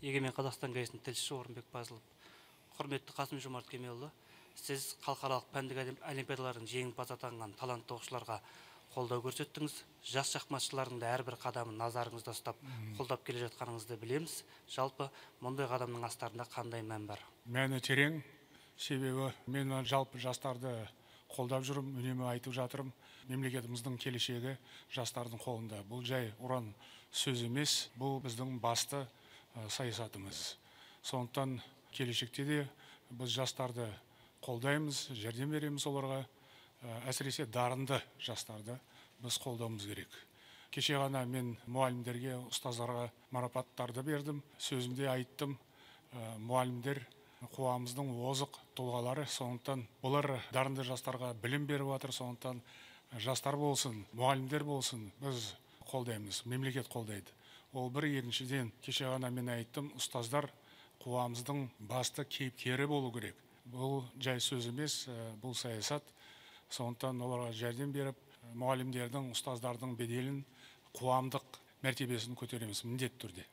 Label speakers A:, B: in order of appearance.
A: Егемен Қазақстан газетінің тілшісі Орынбек Базылов. Құрметті Қасым-Жомарт Кемелұлы, сіз халықаралық пәндік олимпиадалардың жеңімпазы атанған талантты оқушыларға қолдау көрсеттіңіз. Жас шахматшылардың да әрбір қадамын назарыңызда ұстап, қолдап келе жатқаныңызды білеміз. Жалпы, мұндай қадамның астарында қандай мән бар?
B: Мәні терең, себебі мен жалпы жастарды қолдап жүрмін, үнемі айтып жатырмын. Мемлекетіміздің келешегі жастардың қолында. Бұл жай ұран сөз емес, бұл біздің басты саясатымыз. Сондықтан келешекте де біз жастарды қолдаймыз, жәрдем береміз оларға. Әсіресе дарынды жастарды біз қолдауымыз керек. Кеше ғана мен мұғалімдерге, ұстаздарға марапаттарды бердім. Сөзімде айттым, мұғалімдер қоғамымыздың озық тұлғалары, сондықтан олар дарынды жастарға білім беріп жатыр, сондықтан жастар болсын, мұғалімдер болсын, біз қолдаймыз, мемлекет қолдайды. Ол бір. Екіншіден, кеше ғана мен айттым, ұстаздар қоғамымыздың басты кейіпкері болу керек. Бұл жай сөз емес, бұл саясат. Сондықтан оларға жәрдем беріп, мұғалімдердің, ұстаздардың беделін, қоғамдық мәртебесін көтереміз міндетті түрде.